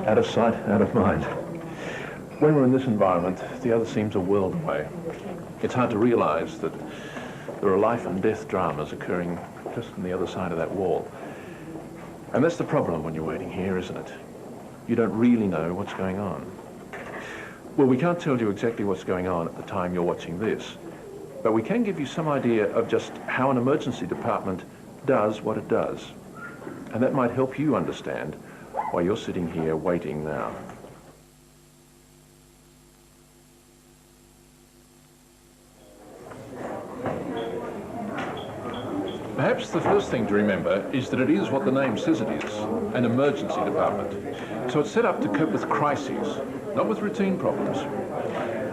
Out of sight, out of mind. When we're in this environment, the other seems a world away. It's hard to realize that there are life and death dramas occurring just on the other side of that wall. And that's the problem when you're waiting here, isn't it? You don't really know what's going on. Well, we can't tell you exactly what's going on at the time you're watching this, but we can give you some idea of just how an emergency department does what it does. And that might help you understand why you're sitting here waiting now. Perhaps the first thing to remember is that it is what the name says it is, an emergency department. So it's set up to cope with crises, not with routine problems.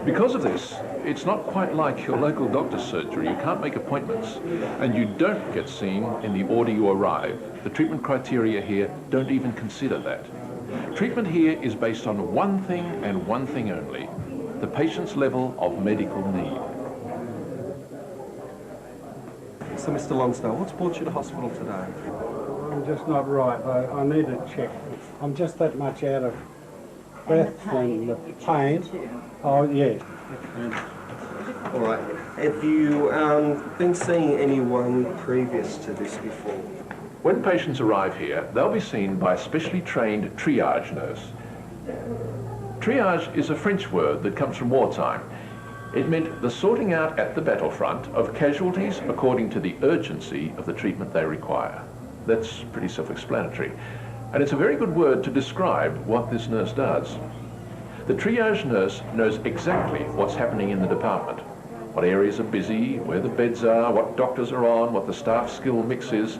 Because of this, it's not quite like your local doctor's surgery. You can't make appointments, and you don't get seen in the order you arrive. The treatment criteria here don't even consider that. Treatment here is based on one thing and one thing only, the patient's level of medical need. So, Mr. Lonsdale, what's brought you to hospital today? I'm just not right. I need a check. I'm just that much out of breath and the pain. Oh, yeah. All right. Have you been seeing anyone previous to this before? When patients arrive here, they'll be seen by a specially trained triage nurse. Triage is a French word that comes from wartime. It meant the sorting out at the battlefront of casualties according to the urgency of the treatment they require. That's pretty self-explanatory. And it's a very good word to describe what this nurse does. The triage nurse knows exactly what's happening in the department, what areas are busy, where the beds are, what doctors are on, what the staff skill mix is.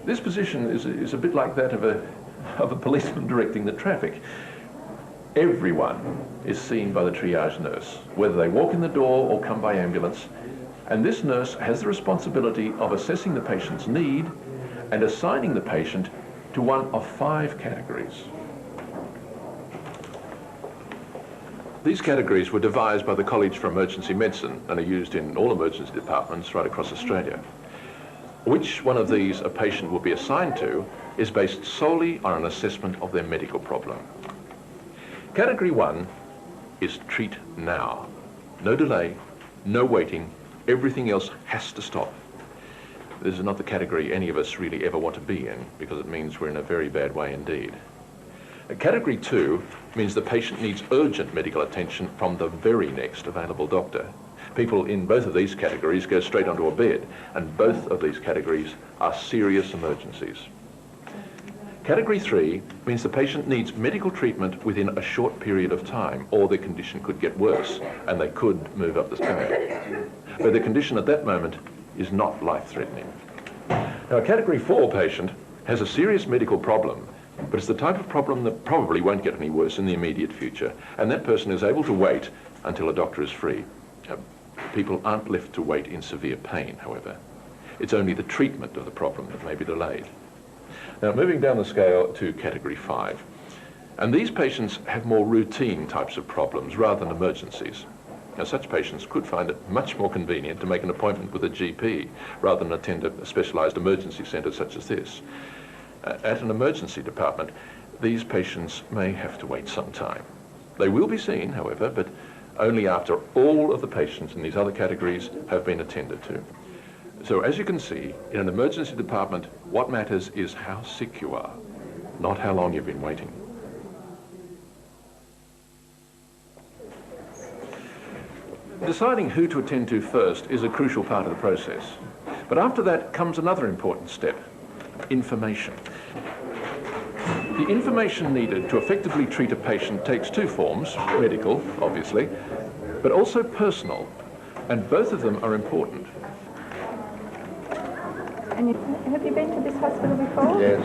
This position is a bit like that of a policeman directing the traffic. Everyone is seen by the triage nurse, whether they walk in the door or come by ambulance, and this nurse has the responsibility of assessing the patient's need and assigning the patient to one of 5 categories. These categories were devised by the College for Emergency Medicine and are used in all emergency departments right across Australia. Which one of these a patient will be assigned to is based solely on an assessment of their medical problem. Category 1 is treat now. No delay, no waiting, everything else has to stop. This is not the category any of us really ever want to be in, because it means we're in a very bad way indeed. Category 2 means the patient needs urgent medical attention from the very next available doctor. People in both of these categories go straight onto a bed, and both of these categories are serious emergencies. Category 3 means the patient needs medical treatment within a short period of time, or their condition could get worse and they could move up the scale. But the condition at that moment is not life-threatening. Now, a Category 4 patient has a serious medical problem, but it's the type of problem that probably won't get any worse in the immediate future, and that person is able to wait until a doctor is free. People aren't left to wait in severe pain, however. It's only the treatment of the problem that may be delayed. Now, moving down the scale to Category 5. And these patients have more routine types of problems rather than emergencies. Now, such patients could find it much more convenient to make an appointment with a GP rather than attend a specialised emergency centre such as this. At an emergency department, these patients may have to wait some time. They will be seen, however, but only after all of the patients in these other categories have been attended to. So as you can see, in an emergency department, what matters is how sick you are, not how long you've been waiting. Deciding who to attend to first is a crucial part of the process. But after that comes another important step, information. The information needed to effectively treat a patient takes 2 forms, medical, obviously, but also personal, and both of them are important. And have you been to this hospital before? Yes.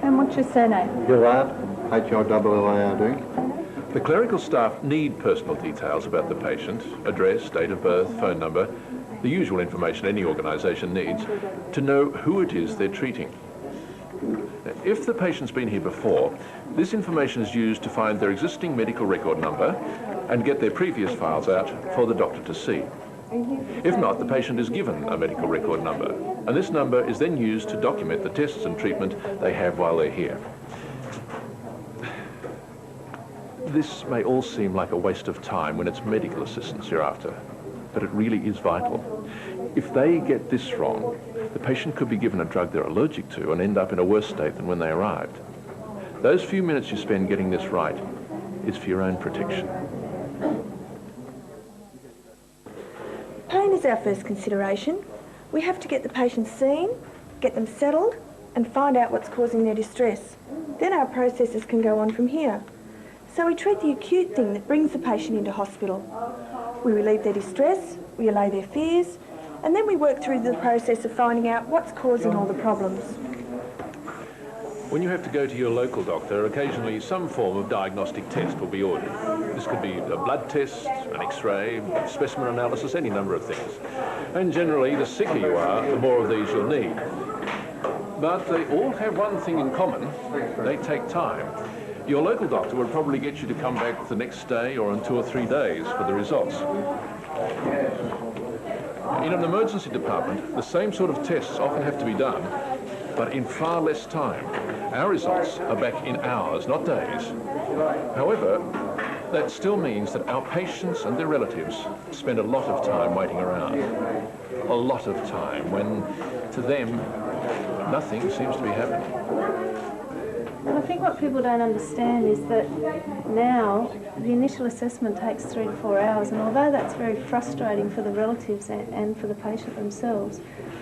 And what's your surname? Gillard, H-I-L-L-A-R-D. The clerical staff need personal details about the patient, address, date of birth, phone number, the usual information any organisation needs, to know who it is they're treating. If the patient's been here before, this information is used to find their existing medical record number and get their previous files out for the doctor to see. If not, the patient is given a medical record number, and this number is then used to document the tests and treatment they have while they're here. This may all seem like a waste of time when it's medical assistance you're after, but it really is vital. If they get this wrong, the patient could be given a drug they're allergic to and end up in a worse state than when they arrived. Those few minutes you spend getting this right is for your own protection. Pain is our first consideration. We have to get the patient seen, get them settled, and find out what's causing their distress. Then our processes can go on from here. So we treat the acute thing that brings the patient into hospital. We relieve their distress, we allay their fears, and then we work through the process of finding out what's causing all the problems. When you have to go to your local doctor, occasionally some form of diagnostic test will be ordered. This could be a blood test, an X-ray, specimen analysis, any number of things. And generally, the sicker you are, the more of these you'll need. But they all have one thing in common: they take time. Your local doctor will probably get you to come back the next day or in 2 or 3 days for the results. In an emergency department, the same sort of tests often have to be done, but in far less time. Our results are back in hours, not days. However, that still means that our patients and their relatives spend a lot of time waiting around. A lot of time when, to them, nothing seems to be happening. Well, I think what people don't understand is that now the initial assessment takes 3 to 4 hours, and although that's very frustrating for the relatives and for the patient themselves,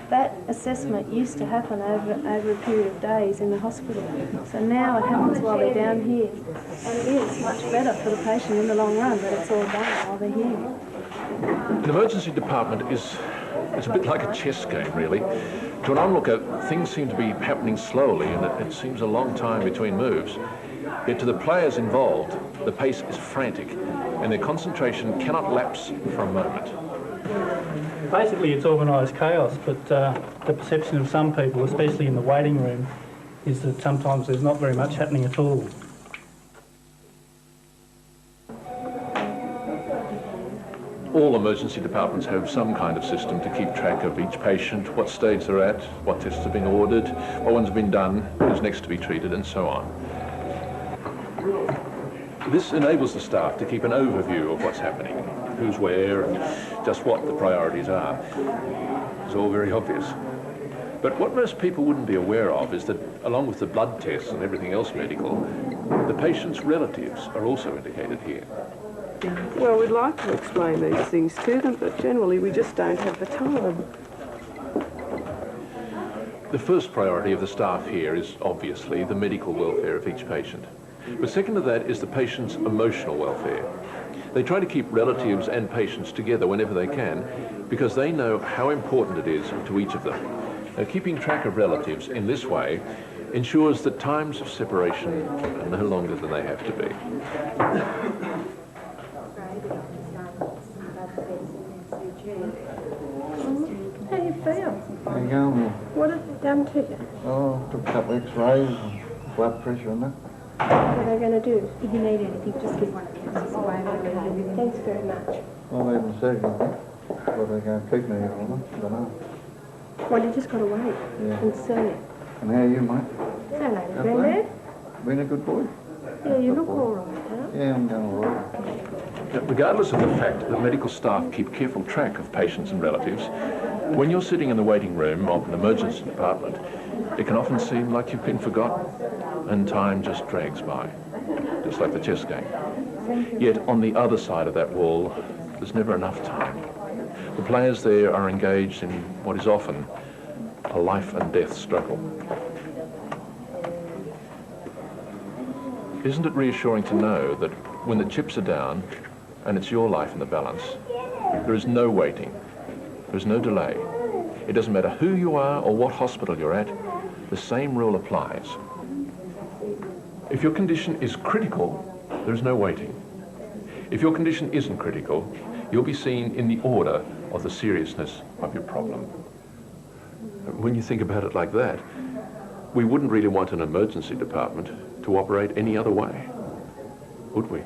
that assessment used to happen over a period of days in the hospital. So now it happens while they're down here, and it is much better for the patient in the long run that it's all done while they're here. An emergency department is a bit like a chess game, really. To an onlooker, things seem to be happening slowly, and it seems a long time between moves. Yet to the players involved, the pace is frantic, and their concentration cannot lapse for a moment. Basically, it's organised chaos, but the perception of some people, especially in the waiting room, is that sometimes there's not very much happening at all. All emergency departments have some kind of system to keep track of each patient, what stage they're at, what tests have been ordered, what ones have been done, who's next to be treated, and so on. This enables the staff to keep an overview of what's happening, who's where, and just what the priorities are. It's all very obvious. But what most people wouldn't be aware of is that, along with the blood tests and everything else medical, the patient's relatives are also indicated here. Well, we'd like to explain these things to them, but generally we just don't have the time. The first priority of the staff here is obviously the medical welfare of each patient. But second to that is the patient's emotional welfare. They try to keep relatives and patients together whenever they can, because they know how important it is to each of them. Now, keeping track of relatives in this way ensures that times of separation are no longer than they have to be. How do you feel? How you going? What have they done to you? Oh, took a couple X-rays and blood pressure and that. What are they going to do? If you need anything, just give one of the nurses away. Thanks very much. Well, they haven't said anything. Whether they're going to keep me or not, I don't know. Well, you just got to wait and see. And how are you, mate? Hello, Granddad. Been a good boy? Yeah, you look all right, huh? Yeah, I'm going all right. Regardless of the fact that medical staff keep careful track of patients and relatives, when you're sitting in the waiting room of an emergency department, it can often seem like you've been forgotten, and time just drags by, just like the chess game. Yet on the other side of that wall, there's never enough time. The players there are engaged in what is often a life and death struggle. Isn't it reassuring to know that when the chips are down, and it's your life in the balance, there is no waiting. There is no delay. It doesn't matter who you are or what hospital you're at, the same rule applies. If your condition is critical, there is no waiting. If your condition isn't critical, you'll be seen in the order of the seriousness of your problem. When you think about it like that, we wouldn't really want an emergency department to operate any other way, would we?